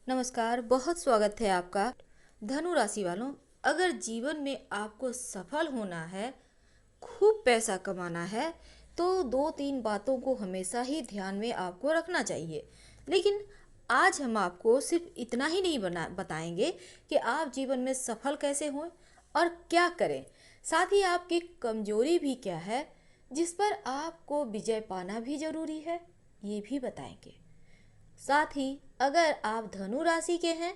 नमस्कार, बहुत स्वागत है आपका। धनु राशि वालों, अगर जीवन में आपको सफल होना है, खूब पैसा कमाना है, तो दो तीन बातों को हमेशा ही ध्यान में आपको रखना चाहिए। लेकिन आज हम आपको सिर्फ इतना ही नहीं बताएंगे कि आप जीवन में सफल कैसे हों और क्या करें। साथ ही आपकी कमजोरी भी क्या है, जिस पर आपको विजय पाना भी जरूरी है, ये भी बताएंगे। साथ ही अगर आप धनु राशि के हैं,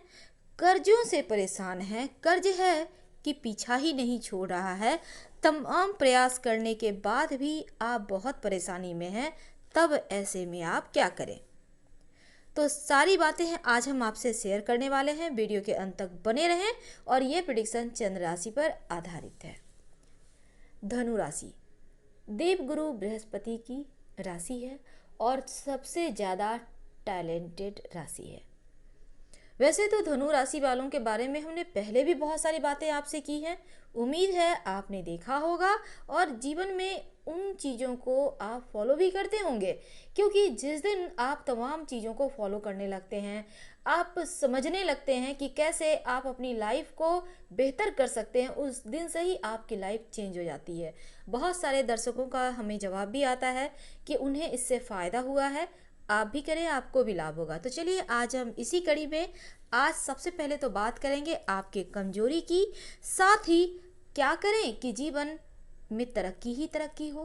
कर्जों से परेशान हैं, कर्ज है कि पीछा ही नहीं छोड़ रहा है, तमाम प्रयास करने के बाद भी आप बहुत परेशानी में हैं, तब ऐसे में आप क्या करें। तो सारी बातें हैं आज हम आपसे शेयर करने वाले हैं। वीडियो के अंत तक बने रहें और ये प्रेडिक्शन चंद्र राशि पर आधारित है। धनु राशि देवगुरु बृहस्पति की राशि है और सबसे ज़्यादा टैलेंटेड राशि है। वैसे तो धनु राशि वालों के बारे में हमने पहले भी बहुत सारी बातें आपसे की हैं, उम्मीद है आपने देखा होगा और जीवन में उन चीज़ों को आप फॉलो भी करते होंगे, क्योंकि जिस दिन आप तमाम चीज़ों को फॉलो करने लगते हैं, आप समझने लगते हैं कि कैसे आप अपनी लाइफ को बेहतर कर सकते हैं, उस दिन से ही आपकी लाइफ चेंज हो जाती है। बहुत सारे दर्शकों का हमें जवाब भी आता है कि उन्हें इससे फ़ायदा हुआ है। आप भी करें, आपको भी लाभ होगा। तो चलिए आज हम इसी कड़ी में आज सबसे पहले तो बात करेंगे आपके कमजोरी की, साथ ही क्या करें कि जीवन में तरक्की ही तरक्की हो,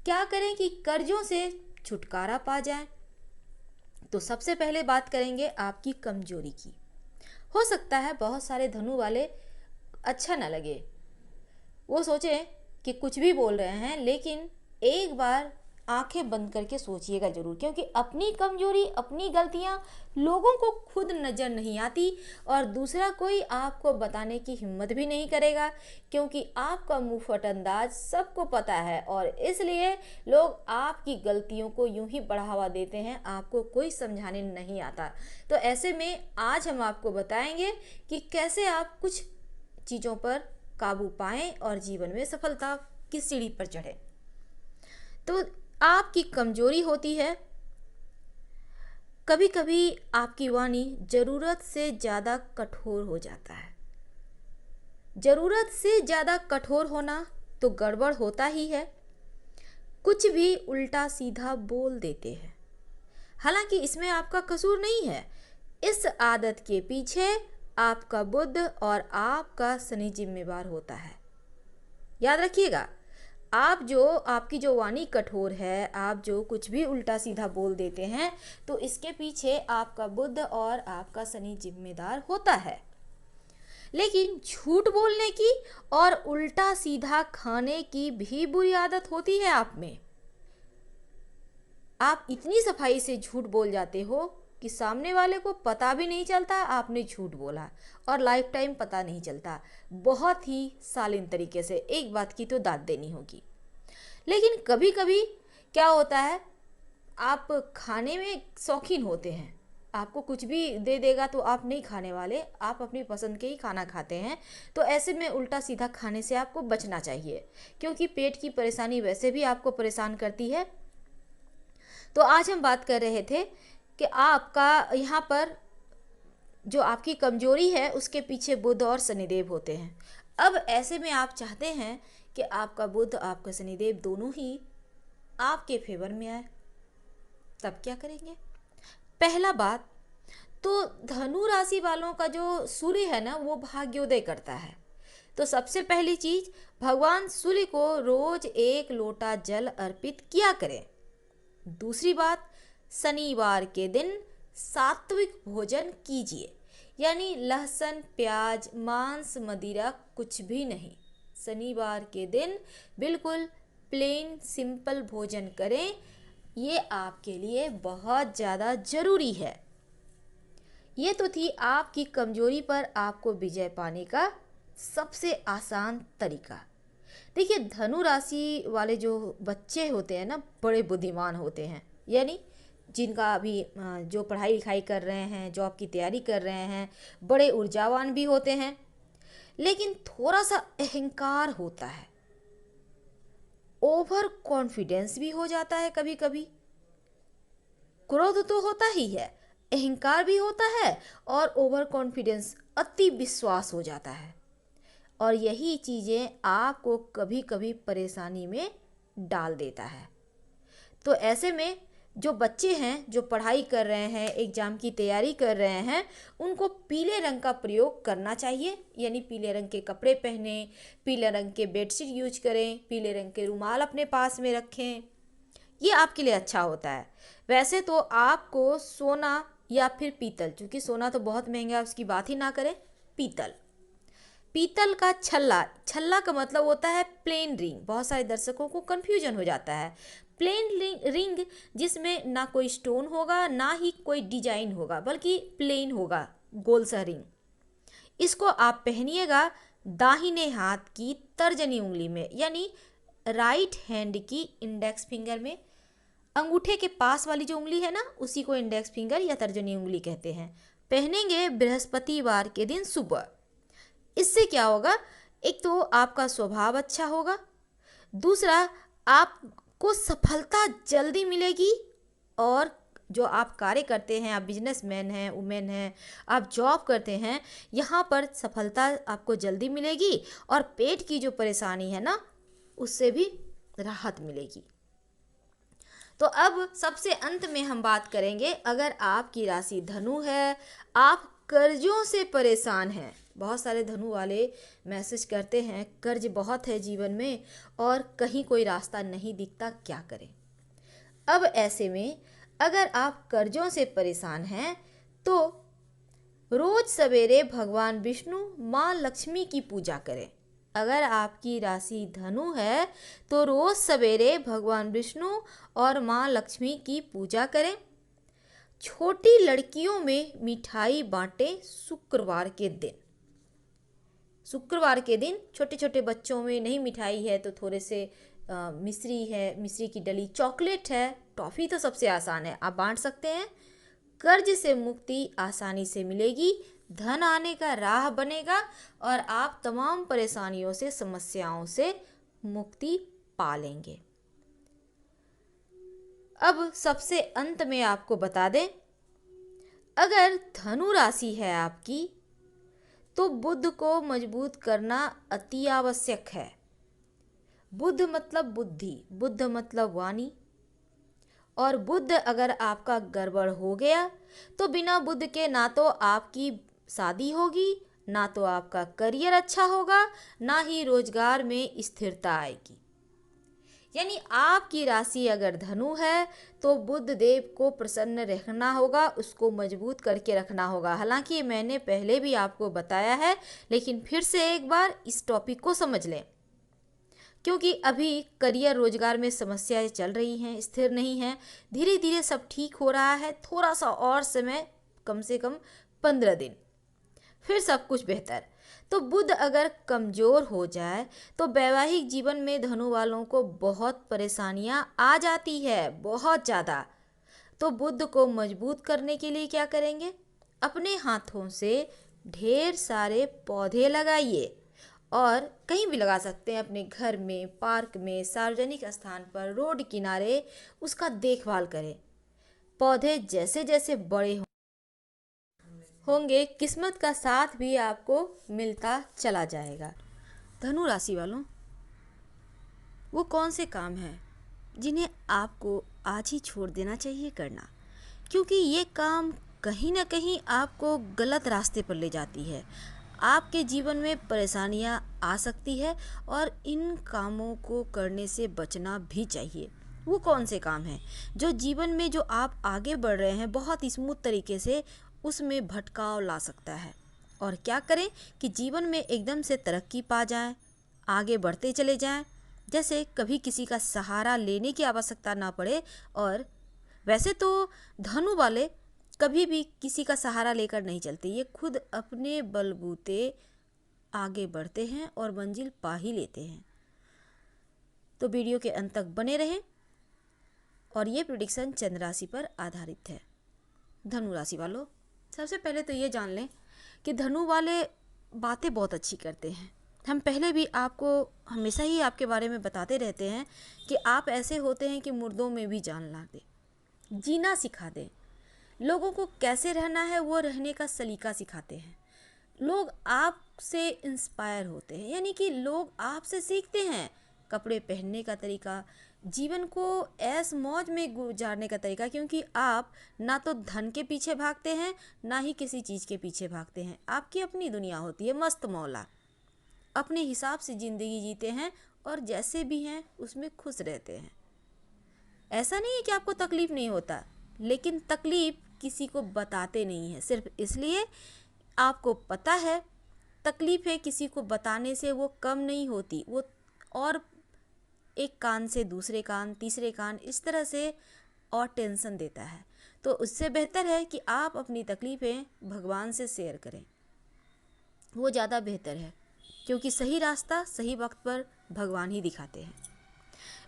क्या करें कि कर्जों से छुटकारा पा जाए। तो सबसे पहले बात करेंगे आपकी कमजोरी की। हो सकता है बहुत सारे धनु वाले अच्छा ना लगे, वो सोचें कि कुछ भी बोल रहे हैं, लेकिन एक बार आंखें बंद करके सोचिएगा जरूर, क्योंकि अपनी कमजोरी, अपनी गलतियां लोगों को खुद नजर नहीं आती और दूसरा कोई आपको बताने की हिम्मत भी नहीं करेगा, क्योंकि आपका मुंहफट अंदाज सबको पता है और इसलिए लोग आपकी गलतियों को यूं ही बढ़ावा देते हैं, आपको कोई समझाने नहीं आता। तो ऐसे में आज हम आपको बताएंगे कि कैसे आप कुछ चीज़ों पर काबू पाएं और जीवन में सफलता की सीढ़ी पर चढ़ें। तो आपकी कमजोरी होती है, कभी कभी आपकी वाणी जरूरत से ज़्यादा कठोर हो जाता है। जरूरत से ज़्यादा कठोर होना तो गड़बड़ होता ही है, कुछ भी उल्टा सीधा बोल देते हैं। हालांकि इसमें आपका कसूर नहीं है, इस आदत के पीछे आपका बुध और आपका शनि जिम्मेवार होता है। याद रखिएगा, आपकी जो वाणी कठोर है, आप जो कुछ भी उल्टा सीधा बोल देते हैं, तो इसके पीछे आपका बुध और आपका शनि जिम्मेदार होता है। लेकिन झूठ बोलने की और उल्टा सीधा खाने की भी बुरी आदत होती है आप में। आप इतनी सफाई से झूठ बोल जाते हो कि सामने वाले को पता भी नहीं चलता आपने झूठ बोला और लाइफ टाइम पता नहीं चलता। बहुत ही शालीन तरीके से एक बात की तो दाद देनी होगी। लेकिन कभी कभी क्या होता है, आप खाने में शौकीन होते हैं, आपको कुछ भी दे देगा तो आप नहीं खाने वाले, आप अपनी पसंद के ही खाना खाते हैं। तो ऐसे में उल्टा सीधा खाने से आपको बचना चाहिए, क्योंकि पेट की परेशानी वैसे भी आपको परेशान करती है। तो आज हम बात कर रहे थे कि आपका यहाँ पर जो आपकी कमजोरी है उसके पीछे बुध और शनिदेव होते हैं। अब ऐसे में आप चाहते हैं कि आपका बुध, आपका शनिदेव दोनों ही आपके फेवर में आए, तब क्या करेंगे। पहला बात तो धनु राशि वालों का जो सूर्य है ना, वो भाग्योदय करता है। तो सबसे पहली चीज, भगवान सूर्य को रोज एक लोटा जल अर्पित किया करें। दूसरी बात, शनिवार के दिन सात्विक भोजन कीजिए, यानी लहसुन, प्याज, मांस, मदिरा कुछ भी नहीं। शनिवार के दिन बिल्कुल प्लेन सिंपल भोजन करें, ये आपके लिए बहुत ज़्यादा ज़रूरी है। ये तो थी आपकी कमजोरी पर आपको विजय पाने का सबसे आसान तरीका। देखिए, धनु राशि वाले जो बच्चे होते हैं ना, बड़े बुद्धिमान होते हैं, यानी जिनका अभी जो पढ़ाई लिखाई कर रहे हैं, जॉब की तैयारी कर रहे हैं, बड़े ऊर्जावान भी होते हैं। लेकिन थोड़ा सा अहंकार होता है, ओवर कॉन्फिडेंस भी हो जाता है, कभी कभी क्रोध तो होता ही है, अहंकार भी होता है और ओवर कॉन्फिडेंस, अति विश्वास हो जाता है। और यही चीज़ें आपको कभी कभी परेशानी में डाल देता है। तो ऐसे में जो बच्चे हैं, जो पढ़ाई कर रहे हैं, एग्ज़ाम की तैयारी कर रहे हैं, उनको पीले रंग का प्रयोग करना चाहिए। यानी पीले रंग के कपड़े पहने, पीले रंग के बेडशीट यूज करें, पीले रंग के रुमाल अपने पास में रखें। ये आपके लिए अच्छा होता है। वैसे तो आपको सोना या फिर पीतल, क्योंकि सोना तो बहुत महंगा है उसकी बात ही ना करें, पीतल, पीतल का छल्ला, छल्ला का मतलब होता है प्लेन रिंग। बहुत सारे दर्शकों को कंफ्यूजन हो जाता है। प्लेन रिंग जिसमें ना कोई स्टोन होगा ना ही कोई डिजाइन होगा, बल्कि प्लेन होगा, गोल सा रिंग। इसको आप पहनिएगा दाहिने हाथ की तर्जनी उंगली में, यानी राइट हैंड की इंडेक्स फिंगर में। अंगूठे के पास वाली जो उंगली है ना, उसी को इंडेक्स फिंगर या तर्जनी उंगली कहते हैं। पहनेंगे बृहस्पतिवार के दिन सुबह। इससे क्या होगा, एक तो आपका स्वभाव अच्छा होगा, दूसरा आपको सफलता जल्दी मिलेगी। और जो आप कार्य करते हैं, आप बिजनेसमैन हैं, वुमेन हैं, आप जॉब करते हैं, यहाँ पर सफलता आपको जल्दी मिलेगी और पेट की जो परेशानी है ना, उससे भी राहत मिलेगी। तो अब सबसे अंत में हम बात करेंगे, अगर आपकी राशि धनु है, आप कर्जों से परेशान हैं। बहुत सारे धनु वाले मैसेज करते हैं कर्ज बहुत है जीवन में और कहीं कोई रास्ता नहीं दिखता, क्या करें। अब ऐसे में अगर आप कर्जों से परेशान हैं तो रोज सवेरे भगवान विष्णु, माँ लक्ष्मी की पूजा करें। अगर आपकी राशि धनु है तो रोज सवेरे भगवान विष्णु और माँ लक्ष्मी की पूजा करें। छोटी लड़कियों में मिठाई बांटें शुक्रवार के दिन। शुक्रवार के दिन छोटे छोटे बच्चों में नहीं मिठाई है तो थोड़े से मिश्री है, मिश्री की डली, चॉकलेट है, टॉफ़ी तो सबसे आसान है, आप बांट सकते हैं। कर्ज से मुक्ति आसानी से मिलेगी, धन आने का राह बनेगा और आप तमाम परेशानियों से, समस्याओं से मुक्ति पा लेंगे। अब सबसे अंत में आपको बता दें, अगर धनु राशि है आपकी तो बुध को मजबूत करना अति आवश्यक है। बुध मतलब बुद्धि, बुद्ध मतलब वाणी, और बुध अगर आपका गड़बड़ हो गया तो बिना बुध के ना तो आपकी शादी होगी, ना तो आपका करियर अच्छा होगा, ना ही रोजगार में स्थिरता आएगी। यानी आपकी राशि अगर धनु है तो बुध देव को प्रसन्न रखना होगा, उसको मजबूत करके रखना होगा। हालांकि मैंने पहले भी आपको बताया है, लेकिन फिर से एक बार इस टॉपिक को समझ लें, क्योंकि अभी करियर रोजगार में समस्याएं चल रही हैं, स्थिर नहीं हैं। धीरे धीरे सब ठीक हो रहा है, थोड़ा सा और समय, कम से कम 15 दिन, फिर सब कुछ बेहतर। तो बुध अगर कमज़ोर हो जाए तो वैवाहिक जीवन में धनु वालों को बहुत परेशानियां आ जाती है, बहुत ज़्यादा। तो बुध को मजबूत करने के लिए क्या करेंगे, अपने हाथों से ढेर सारे पौधे लगाइए, और कहीं भी लगा सकते हैं, अपने घर में, पार्क में, सार्वजनिक स्थान पर, रोड किनारे, उसका देखभाल करें। पौधे जैसे जैसे बड़े होंगे, किस्मत का साथ भी आपको मिलता चला जाएगा। धनु राशि वालों, वो कौन से काम हैं जिन्हें आपको आज ही छोड़ देना चाहिए करना, क्योंकि ये काम कहीं ना कहीं आपको गलत रास्ते पर ले जाती है, आपके जीवन में परेशानियां आ सकती है और इन कामों को करने से बचना भी चाहिए। वो कौन से काम हैं जो जीवन में, जो आप आगे बढ़ रहे हैं बहुत स्मूथ तरीके से, उसमें भटकाव ला सकता है। और क्या करें कि जीवन में एकदम से तरक्की पा जाएं, आगे बढ़ते चले जाएं, जैसे कभी किसी का सहारा लेने की आवश्यकता ना पड़े। और वैसे तो धनु वाले कभी भी किसी का सहारा लेकर नहीं चलते, ये खुद अपने बलबूते आगे बढ़ते हैं और मंजिल पा ही लेते हैं। तो वीडियो के अंत तक बने रहें। और ये प्रेडिक्शन चंद्र राशि पर आधारित है। धनु राशि वालों, सबसे पहले तो ये जान लें कि धनु वाले बातें बहुत अच्छी करते हैं। हम पहले भी आपको हमेशा ही आपके बारे में बताते रहते हैं कि आप ऐसे होते हैं कि मुर्दों में भी जान ला दें, जीना सिखा दें। लोगों को कैसे रहना है वो रहने का सलीका सिखाते हैं। लोग आपसे इंस्पायर होते हैं, यानी कि लोग आपसे सीखते हैं कपड़े पहनने का तरीका, जीवन को ऐश मौज में गुजारने का तरीका, क्योंकि आप ना तो धन के पीछे भागते हैं ना ही किसी चीज़ के पीछे भागते हैं। आपकी अपनी दुनिया होती है मस्त मौला, अपने हिसाब से ज़िंदगी जीते हैं और जैसे भी हैं उसमें खुश रहते हैं। ऐसा नहीं है कि आपको तकलीफ़ नहीं होता, लेकिन तकलीफ़ किसी को बताते नहीं हैं, सिर्फ इसलिए आपको पता है तकलीफ़ है, किसी को बताने से वो कम नहीं होती, वो और एक कान से दूसरे कान, तीसरे कान, इस तरह से और टेंशन देता है। तो उससे बेहतर है कि आप अपनी तकलीफ़ें भगवान से शेयर करें, वो ज़्यादा बेहतर है, क्योंकि सही रास्ता सही वक्त पर भगवान ही दिखाते हैं।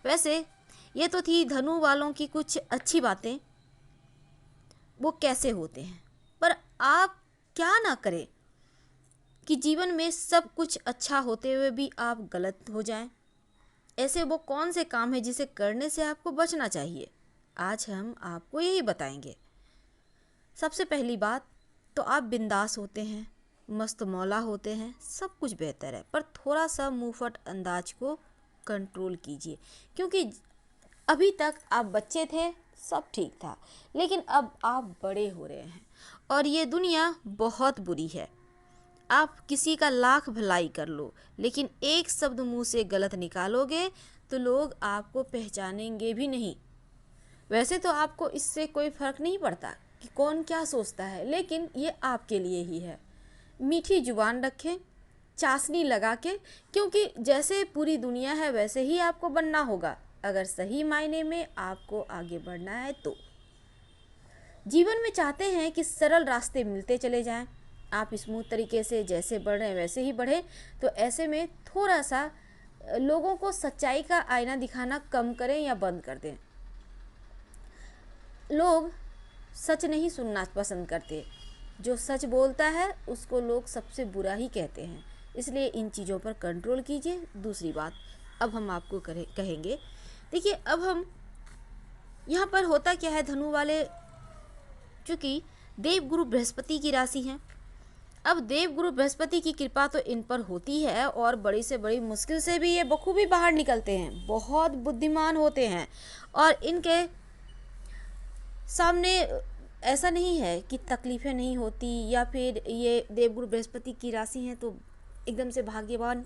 वैसे ये तो थी धनु वालों की कुछ अच्छी बातें, वो कैसे होते हैं। पर आप क्या ना करें कि जीवन में सब कुछ अच्छा होते हुए भी आप गलत हो जाएं। ऐसे वो कौन से काम है जिसे करने से आपको बचना चाहिए, आज हम आपको यही बताएंगे। सबसे पहली बात तो आप बिंदास होते हैं, मस्त मौला होते हैं, सब कुछ बेहतर है, पर थोड़ा सा मुंहफट अंदाज को कंट्रोल कीजिए, क्योंकि अभी तक आप बच्चे थे सब ठीक था, लेकिन अब आप बड़े हो रहे हैं और ये दुनिया बहुत बुरी है। आप किसी का लाख भलाई कर लो, लेकिन एक शब्द मुंह से गलत निकालोगे तो लोग आपको पहचानेंगे भी नहीं। वैसे तो आपको इससे कोई फ़र्क नहीं पड़ता कि कौन क्या सोचता है, लेकिन ये आपके लिए ही है। मीठी जुबान रखें चाशनी लगा के, क्योंकि जैसे पूरी दुनिया है वैसे ही आपको बनना होगा अगर सही मायने में आपको आगे बढ़ना है तो। जीवन में चाहते हैं कि सरल रास्ते मिलते चले जाएं, आप स्मूथ तरीके से जैसे बढ़ रहे हैं वैसे ही बढ़े, तो ऐसे में थोड़ा सा लोगों को सच्चाई का आईना दिखाना कम करें या बंद कर दें। लोग सच नहीं सुनना पसंद करते, जो सच बोलता है उसको लोग सबसे बुरा ही कहते हैं, इसलिए इन चीज़ों पर कंट्रोल कीजिए। दूसरी बात अब हम आपको कहेंगे, देखिए अब हम यहाँ पर होता क्या है, धनु वाले चूँकि देवगुरु बृहस्पति की राशि हैं, अब देवगुरु बृहस्पति की कृपा तो इन पर होती है और बड़ी से बड़ी मुश्किल से भी ये बखूबी बाहर निकलते हैं, बहुत बुद्धिमान होते हैं और इनके सामने ऐसा नहीं है कि तकलीफ़ें नहीं होती या फिर ये देवगुरु बृहस्पति की राशि हैं तो एकदम से भाग्यवान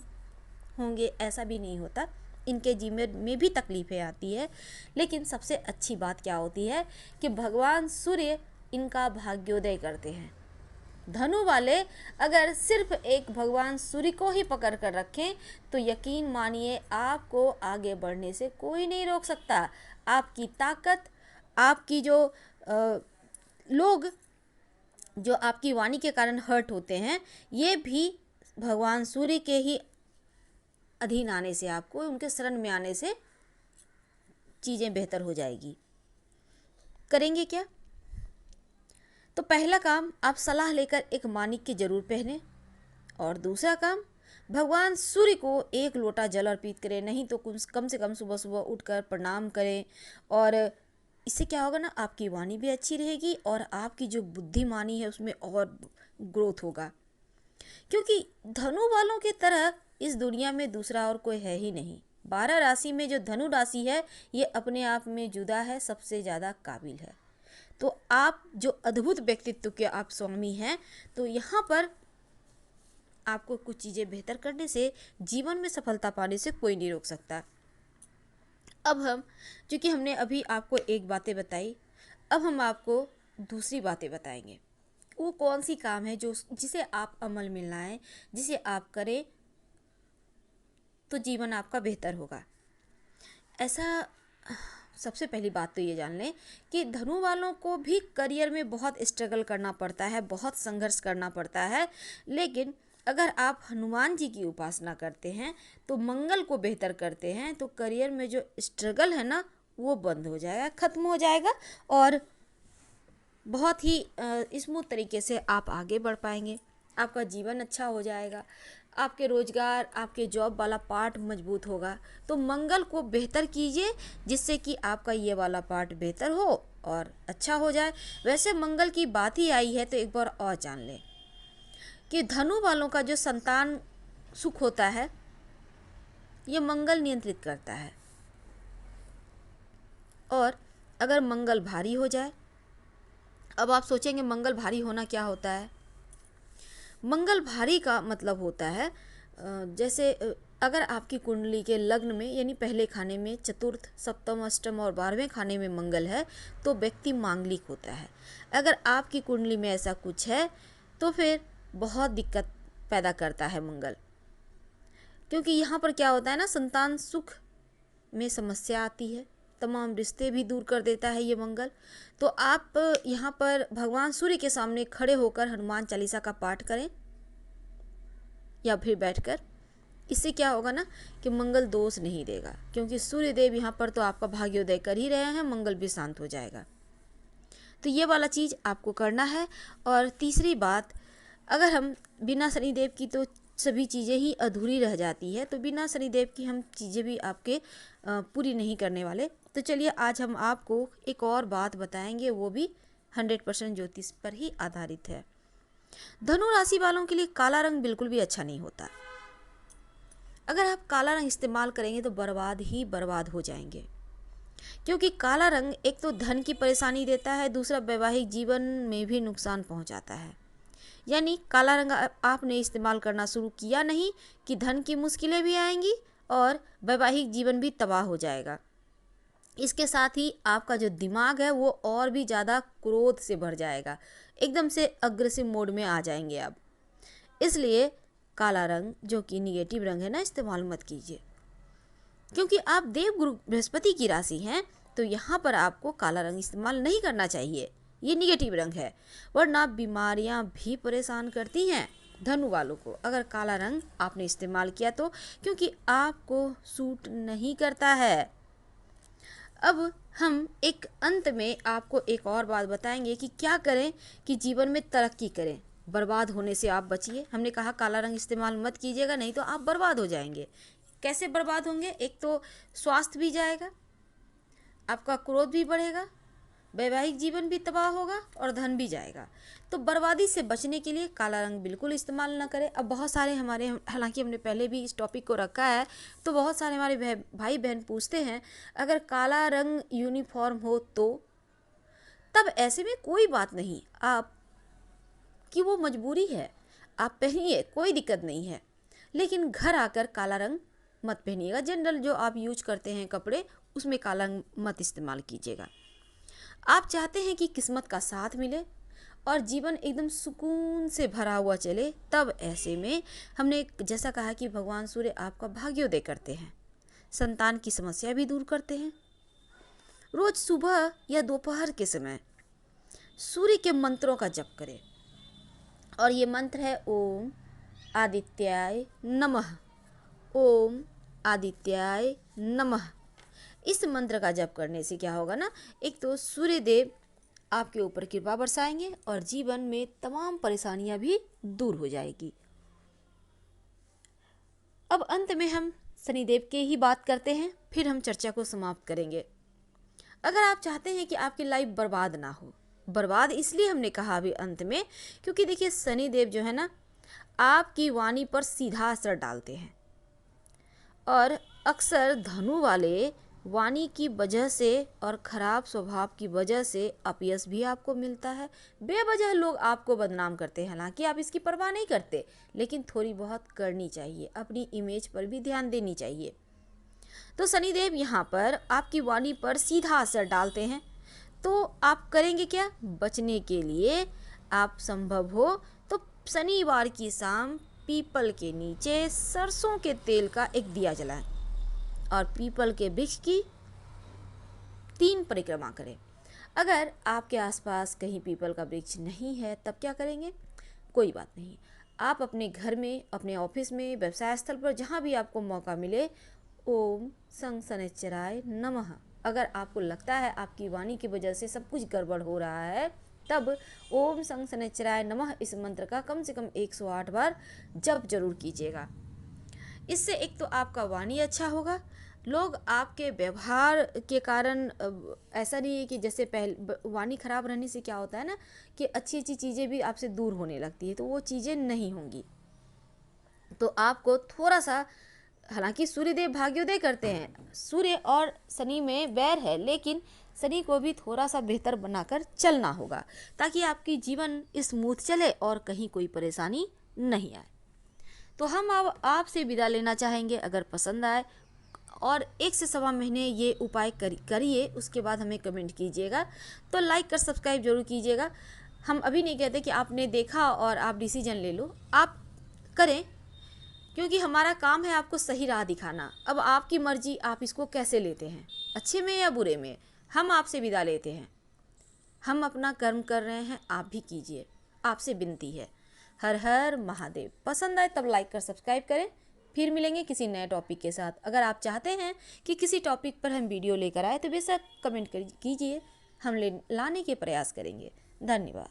होंगे, ऐसा भी नहीं होता। इनके जीवन में भी तकलीफ़ें आती है, लेकिन सबसे अच्छी बात क्या होती है कि भगवान सूर्य इनका भाग्योदय करते हैं। धनु वाले अगर सिर्फ एक भगवान सूर्य को ही पकड़ कर रखें तो यकीन मानिए आपको आगे बढ़ने से कोई नहीं रोक सकता। आपकी ताकत, आपकी जो लोग जो आपकी वाणी के कारण हर्ट होते हैं, ये भी भगवान सूर्य के ही अधीन आने से, आपको उनके शरण में आने से चीज़ें बेहतर हो जाएगी। करेंगे क्या? तो पहला काम आप सलाह लेकर एक मानिक की जरूर पहने, और दूसरा काम भगवान सूर्य को एक लोटा जल अर्पित करें, नहीं तो कम से कम सुबह सुबह उठकर प्रणाम करें। और इससे क्या होगा ना, आपकी वाणी भी अच्छी रहेगी और आपकी जो बुद्धिमानी है उसमें और ग्रोथ होगा, क्योंकि धनु वालों की तरह इस दुनिया में दूसरा और कोई है ही नहीं। 12 राशि में जो धनु राशि है ये अपने आप में जुदा है, सबसे ज़्यादा काबिल है। तो आप जो अद्भुत व्यक्तित्व के आप स्वामी हैं, तो यहाँ पर आपको कुछ चीज़ें बेहतर करने से, जीवन में सफलता पाने से कोई नहीं रोक सकता। अब हम, क्योंकि हमने अभी आपको एक बातें बताई, अब हम आपको दूसरी बातें बताएंगे। वो कौन सी काम है जिसे आप अमल में लाएं, जिसे आप करें तो जीवन आपका बेहतर होगा। ऐसा सबसे पहली बात तो ये जान लें कि धनु वालों को भी करियर में बहुत स्ट्रगल करना पड़ता है, बहुत संघर्ष करना पड़ता है, लेकिन अगर आप हनुमान जी की उपासना करते हैं तो मंगल को बेहतर करते हैं, तो करियर में जो स्ट्रगल है ना वो बंद हो जाएगा, ख़त्म हो जाएगा और बहुत ही स्मूथ तरीके से आप आगे बढ़ पाएंगे। आपका जीवन अच्छा हो जाएगा, आपके रोजगार, आपके जॉब वाला पार्ट मजबूत होगा। तो मंगल को बेहतर कीजिए जिससे कि आपका ये वाला पार्ट बेहतर हो और अच्छा हो जाए। वैसे मंगल की बात ही आई है तो एक बार और जान लें कि धनु वालों का जो संतान सुख होता है ये मंगल नियंत्रित करता है। और अगर मंगल भारी हो जाए, अब आप सोचेंगे मंगल भारी होना क्या होता है। मंगल भारी का मतलब होता है जैसे अगर आपकी कुंडली के लग्न में यानी पहले खाने में चतुर्थ, सप्तम, अष्टम और 12वें खाने में मंगल है तो व्यक्ति मांगलिक होता है। अगर आपकी कुंडली में ऐसा कुछ है तो फिर बहुत दिक्कत पैदा करता है मंगल, क्योंकि यहाँ पर क्या होता है ना, संतान सुख में समस्या आती है, तमाम रिश्ते भी दूर कर देता है ये मंगल। तो आप यहाँ पर भगवान सूर्य के सामने खड़े होकर हनुमान चालीसा का पाठ करें या फिर बैठकर। इससे क्या होगा ना कि मंगल दोष नहीं देगा, क्योंकि सूर्य देव यहाँ पर तो आपका भाग्योदय कर ही रहे हैं, मंगल भी शांत हो जाएगा। तो ये वाला चीज़ आपको करना है। और तीसरी बात, अगर हम बिना शनिदेव की तो सभी चीज़ें ही अधूरी रह जाती है, तो बिना शनिदेव की हम चीज़ें भी आपके पूरी नहीं करने वाले। तो चलिए आज हम आपको एक और बात बताएंगे, वो भी 100% ज्योतिष पर ही आधारित है। धनु राशि वालों के लिए काला रंग बिल्कुल भी अच्छा नहीं होता। अगर आप काला रंग इस्तेमाल करेंगे तो बर्बाद ही बर्बाद हो जाएंगे, क्योंकि काला रंग एक तो धन की परेशानी देता है, दूसरा वैवाहिक जीवन में भी नुकसान पहुंचाता है। यानी काला रंग आपने इस्तेमाल करना शुरू किया नहीं कि धन की मुश्किलें भी आएंगी और वैवाहिक जीवन भी तबाह हो जाएगा। इसके साथ ही आपका जो दिमाग है वो और भी ज़्यादा क्रोध से भर जाएगा, एकदम से अग्रेसिव मोड में आ जाएंगे आप। इसलिए काला रंग जो कि निगेटिव रंग है ना, इस्तेमाल मत कीजिए, क्योंकि आप देव गुरु बृहस्पति की राशि हैं। तो यहाँ पर आपको काला रंग इस्तेमाल नहीं करना चाहिए, ये निगेटिव रंग है। वरना बीमारियाँ भी परेशान करती हैं धनु वालों को अगर काला रंग आपने इस्तेमाल किया तो, क्योंकि आपको सूट नहीं करता है। अब हम एक अंत में आपको एक और बात बताएंगे कि क्या करें कि जीवन में तरक्की करें, बर्बाद होने से आप बचिए। हमने कहा काला रंग इस्तेमाल मत कीजिएगा, नहीं तो आप बर्बाद हो जाएंगे। कैसे बर्बाद होंगे? एक तो स्वास्थ्य भी जाएगा, आपका क्रोध भी बढ़ेगा, वैवाहिक जीवन भी तबाह होगा और धन भी जाएगा। तो बर्बादी से बचने के लिए काला रंग बिल्कुल इस्तेमाल ना करें। अब बहुत सारे हमारे, हालांकि हमने पहले भी इस टॉपिक को रखा है, तो बहुत सारे हमारे भाई बहन पूछते हैं अगर काला रंग यूनिफॉर्म हो तो, तब ऐसे में कोई बात नहीं, आप कि वो मजबूरी है, आप पहनिए, कोई दिक्कत नहीं है। लेकिन घर आकर काला रंग मत पहनिएगा। जनरल जो आप यूज करते हैं कपड़े, उसमें काला रंग मत इस्तेमाल कीजिएगा। आप चाहते हैं कि किस्मत का साथ मिले और जीवन एकदम सुकून से भरा हुआ चले, तब ऐसे में हमने जैसा कहा कि भगवान सूर्य आपका भाग्योदय करते हैं, संतान की समस्या भी दूर करते हैं। रोज सुबह या दोपहर के समय सूर्य के मंत्रों का जप करें, और ये मंत्र है ओम आदित्याय नमः, ओम आदित्याय नमः। इस मंत्र का जप करने से क्या होगा ना, एक तो सूर्य देव आपके ऊपर कृपा बरसाएंगे और जीवन में तमाम परेशानियां भी दूर हो जाएगी। अब अंत में हम शनिदेव के ही बात करते हैं, फिर हम चर्चा को समाप्त करेंगे। अगर आप चाहते हैं कि आपकी लाइफ बर्बाद ना हो, बर्बाद इसलिए हमने कहा अभी अंत में, क्योंकि देखिए शनिदेव जो है ना आपकी वाणी पर सीधा असर डालते हैं, और अक्सर धनु वाले वाणी की वजह से और खराब स्वभाव की वजह से अपयश भी आपको मिलता है। बेवजह लोग आपको बदनाम करते हैं, हालांकि आप इसकी परवाह नहीं करते, लेकिन थोड़ी बहुत करनी चाहिए, अपनी इमेज पर भी ध्यान देनी चाहिए। तो शनिदेव यहाँ पर आपकी वाणी पर सीधा असर डालते हैं, तो आप करेंगे क्या? बचने के लिए आप संभव हो तो शनिवार की शाम पीपल के नीचे सरसों के तेल का एक दिया जलाएं और पीपल के वृक्ष की 3 परिक्रमा करें। अगर आपके आसपास कहीं पीपल का वृक्ष नहीं है तब क्या करेंगे? कोई बात नहीं, आप अपने घर में, अपने ऑफिस में, व्यवसाय स्थल पर, जहाँ भी आपको मौका मिले, ओम संग शनैश्चराय नमः। अगर आपको लगता है आपकी वाणी की वजह से सब कुछ गड़बड़ हो रहा है तब ओम संग शनैश्चराय नमः इस मंत्र का कम से कम 108 बार जप जरूर कीजिएगा। इससे एक तो आपका वाणी अच्छा होगा, लोग आपके व्यवहार के कारण ऐसा नहीं है कि जैसे वाणी खराब रहने से क्या होता है ना कि अच्छी अच्छी चीज़ें भी आपसे दूर होने लगती है, तो वो चीज़ें नहीं होंगी। तो आपको थोड़ा सा, हालांकि सूर्यदेव भाग्योदय करते हैं, सूर्य और शनि में वैर है, लेकिन शनि को भी थोड़ा सा बेहतर बनाकर चलना होगा ताकि आपकी जीवन स्मूथ चले और कहीं कोई परेशानी नहीं आए। तो हम अब आपसे विदा लेना चाहेंगे। अगर पसंद आए और 1 से सवा महीने ये उपाय करिए, उसके बाद हमें कमेंट कीजिएगा। तो लाइक कर सब्सक्राइब जरूर कीजिएगा। हम अभी नहीं कहते कि आपने देखा और आप डिसीजन ले लो, आप करें, क्योंकि हमारा काम है आपको सही राह दिखाना। अब आपकी मर्जी, आप इसको कैसे लेते हैं, अच्छे में या बुरे में। हम आपसे विदा लेते हैं। हम अपना कर्म कर रहे हैं, आप भी कीजिए, आपसे विनती है। हर हर महादेव। पसंद आए तब लाइक कर सब्सक्राइब करें। फिर मिलेंगे किसी नए टॉपिक के साथ। अगर आप चाहते हैं कि किसी टॉपिक पर हम वीडियो लेकर आए तो बेशक कमेंट कीजिए, हम लाने के प्रयास करेंगे। धन्यवाद।